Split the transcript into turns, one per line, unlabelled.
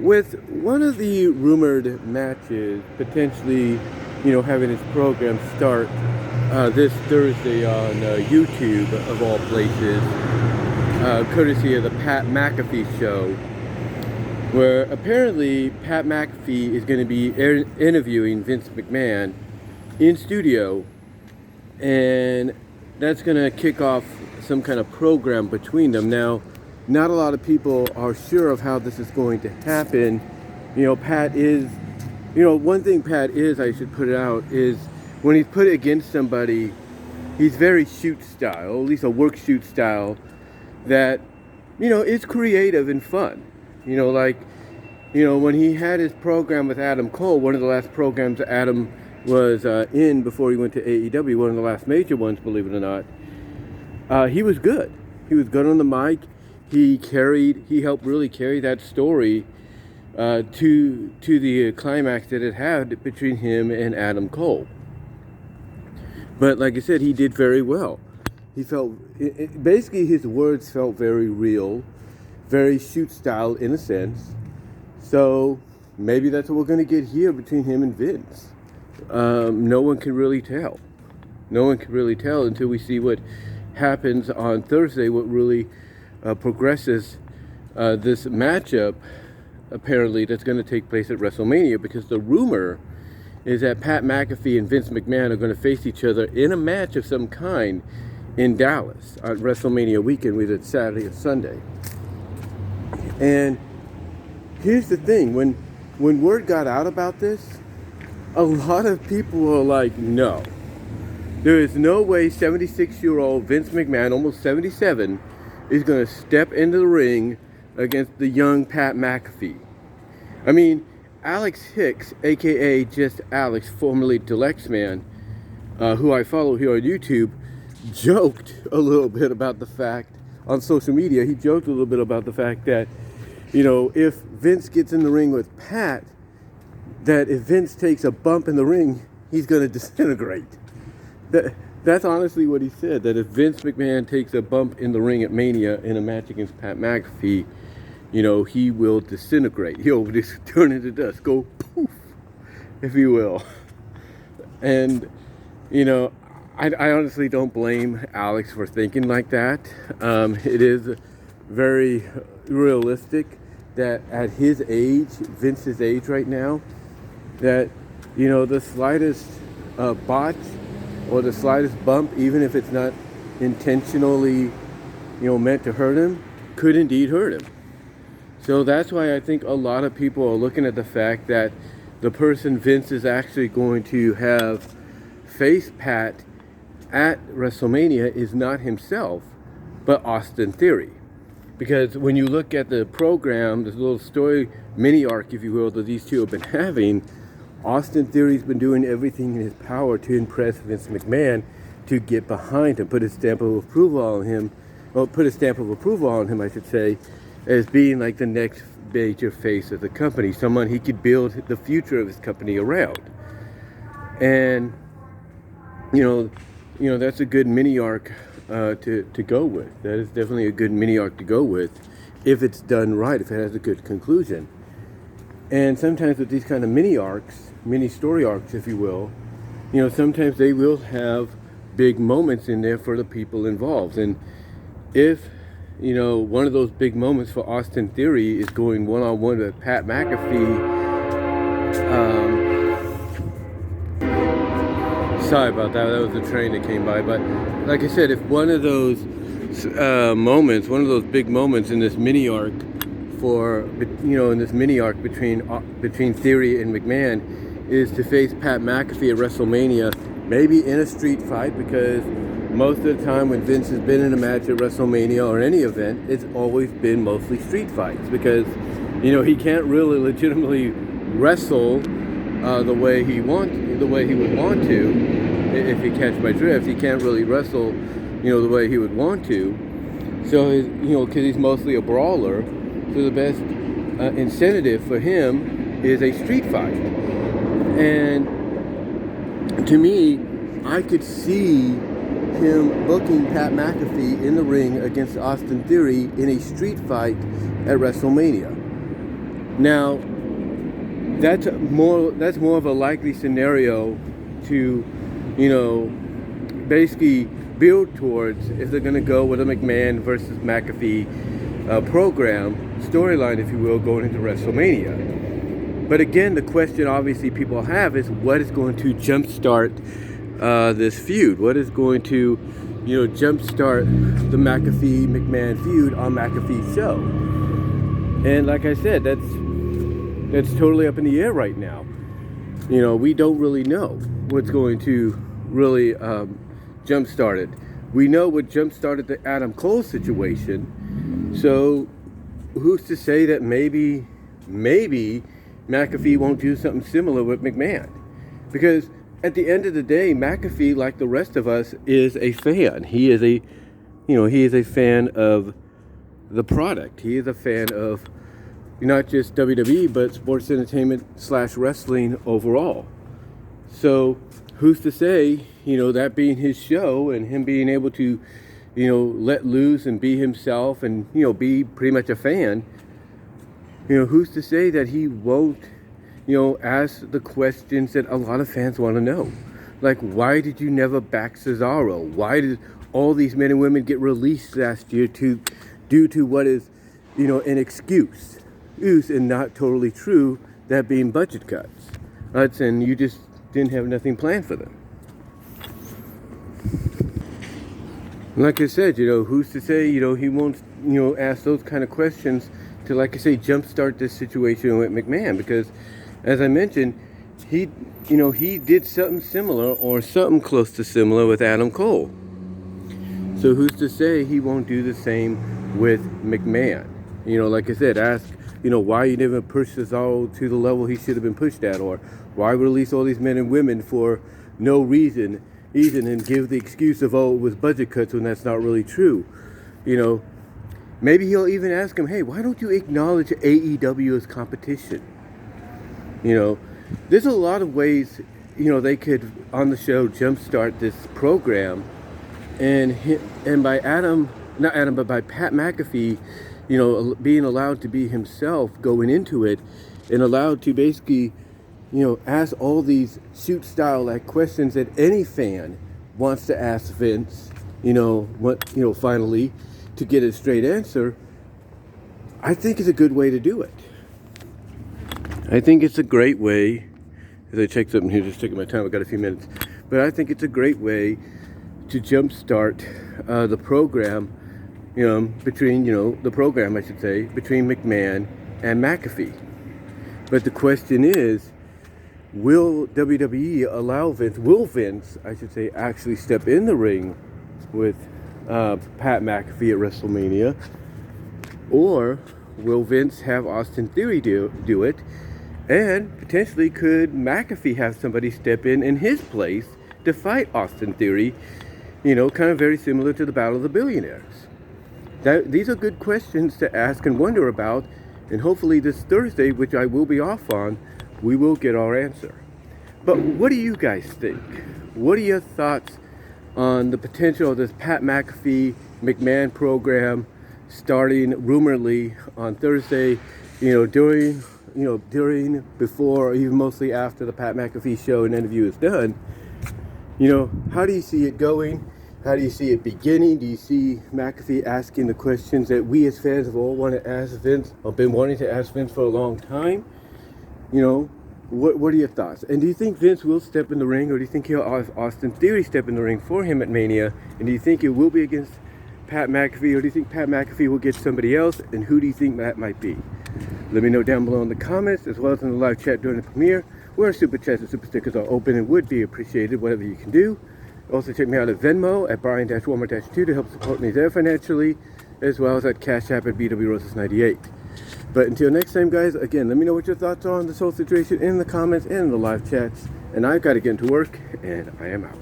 With one of the rumored matches potentially, having its program start this Thursday on YouTube, of all places, courtesy of the Pat McAfee show, where apparently Pat McAfee is going to be interviewing Vince McMahon in studio, and that's going to kick off some kind of program between them. Now, not a lot of people are sure of how this is going to happen. Pat is, one thing Pat is, I should put it out, is when he's put it against somebody, he's very shoot style, at least a work shoot style, that, is creative and fun. When he had his program with Adam Cole, one of the last programs Adam was in before he went to AEW, one of the last major ones, believe it or not, he was good. He was good on the mic. He helped really carry that story to the climax that it had between him and Adam Cole. But like I said, he did very well. He felt, basically his words felt very real, very shoot style in a sense. So maybe that's what we're going to get here between him and Vince. No one can really tell. No one can really tell until we see what happens on Thursday, what really progresses this matchup, apparently, that's going to take place at WrestleMania, because the rumor is that Pat McAfee and Vince McMahon are going to face each other in a match of some kind in Dallas on WrestleMania weekend, whether it's Saturday or Sunday. And here's the thing, when word got out about this, a lot of people were like, no. There is no way 76-year-old Vince McMahon, almost 77, is going to step into the ring against the young Pat McAfee. I mean, Alex Hicks, a.k.a. just Alex, formerly Delexman, who I follow here on YouTube, joked a little bit about the fact, on social media, he joked a little bit about the fact that, if Vince gets in the ring with Pat, that if Vince takes a bump in the ring, he's going to disintegrate. That's honestly what he said, that if Vince McMahon takes a bump in the ring at Mania in a match against Pat McAfee, he will disintegrate. He'll just turn into dust, go poof, if you will. And, I honestly don't blame Alex for thinking like that. It is very realistic that at his age, Vince's age right now, that, the slightest botch or the slightest bump, even if it's not intentionally, meant to hurt him, could indeed hurt him. So that's why I think a lot of people are looking at the fact that the person Vince is actually going to have face Pat at WrestleMania is not himself, but Austin Theory. Because when you look at the program, this little story mini arc, if you will, that these two have been having, Austin Theory's been doing everything in his power to impress Vince McMahon, to get behind him, put a stamp of approval on him, I should say, as being like the next major face of the company, someone he could build the future of his company around. And, that's a good mini arc to go with. That is definitely a good mini arc to go with if it's done right, if it has a good conclusion. And sometimes with these kind of mini arcs, mini story arcs, if you will, sometimes they will have big moments in there for the people involved. And if, one of those big moments for Austin Theory is going one-on-one with Pat McAfee, sorry about that, that was a train that came by, but like I said, if one of those moments, one of those big moments in this mini arc between Theory and McMahon is to face Pat McAfee at WrestleMania, maybe in a street fight, because most of the time when Vince has been in a match at WrestleMania or any event, it's always been mostly street fights, because he can't really legitimately wrestle the way he would want to. If you catch my drift, he can't really wrestle the way he would want to. So because he's mostly a brawler, so the best incentive for him is a street fight. And to me, I could see him booking Pat McAfee in the ring against Austin Theory in a street fight at WrestleMania. Now, that's more of a likely scenario to, basically build towards if they're going to go with a McMahon versus McAfee program storyline, if you will, going into WrestleMania. But again, the question obviously people have is what is going to jumpstart this feud? What is going to, jumpstart the McAfee-McMahon feud on McAfee's show? And like I said, that's totally up in the air right now. We don't really know what's going to really jumpstart it. We know what jumpstarted the Adam Cole situation. So who's to say that maybe McAfee won't do something similar with McMahon? Because at the end of the day, McAfee, like the rest of us, is a fan. He is a fan of the product. He is a fan of not just WWE, but sports entertainment / wrestling overall. So who's to say, that being his show and him being able to, let loose and be himself and, be pretty much a fan, who's to say that he won't, ask the questions that a lot of fans want to know? Like, why did you never back Cesaro? Why did all these men and women get released last year due to what is, an excuse and not totally true, that being budget cuts? And you just didn't have nothing planned for them. Like I said, who's to say, he won't, ask those kind of questions to, like I say, jumpstart this situation with McMahon? Because, as I mentioned, he did something similar or something close to similar with Adam Cole. So who's to say he won't do the same with McMahon? Like I said, ask, why you never pushed Cesaro to the level he should have been pushed at, or why release all these men and women for no reason, even, and give the excuse of, it was budget cuts, when that's not really true. Maybe he'll even ask him, hey, why don't you acknowledge AEW as competition? There's a lot of ways, they could, on the show, jumpstart this program, and by by Pat McAfee, being allowed to be himself going into it, and allowed to basically, ask all these shoot style like questions that any fan wants to ask Vince, finally, to get a straight answer. I think it's a good way to do it. I think it's a great way, as I check something here, just taking my time, I've got a few minutes, but I think it's a great way to jumpstart the program, between McMahon and McAfee. But the question is, will WWE allow Vince, actually step in the ring with Pat McAfee at WrestleMania? Or will Vince have Austin Theory do it? And potentially could McAfee have somebody step in his place to fight Austin Theory? Kind of very similar to the Battle of the Billionaires. These are good questions to ask and wonder about. And hopefully this Thursday, which I will be off on, we will get our answer. But what do you guys think? What are your thoughts on the potential of this Pat McAfee McMahon program starting rumoredly on Thursday, during, before, or even mostly after the Pat McAfee show and interview is done? How do you see it going? How do you see it beginning? Do you see McAfee asking the questions that we as fans have all wanted to ask Vince, or been wanting to ask Vince for a long time? What are your thoughts? And do you think Vince will step in the ring, or do you think he'll have Austin Theory step in the ring for him at Mania? And do you think it will be against Pat McAfee, or do you think Pat McAfee will get somebody else? And who do you think that might be? Let me know down below in the comments, as well as in the live chat during the premiere, where super chats and super stickers are open and would be appreciated, whatever you can do. Also check me out at Venmo at Brian-Walmart-2 to help support me there financially, as well as at Cash App at BWRoses98. But until next time, guys, again, let me know what your thoughts are on this whole situation in the comments and in the live chats. And I've got to get into work, and I am out.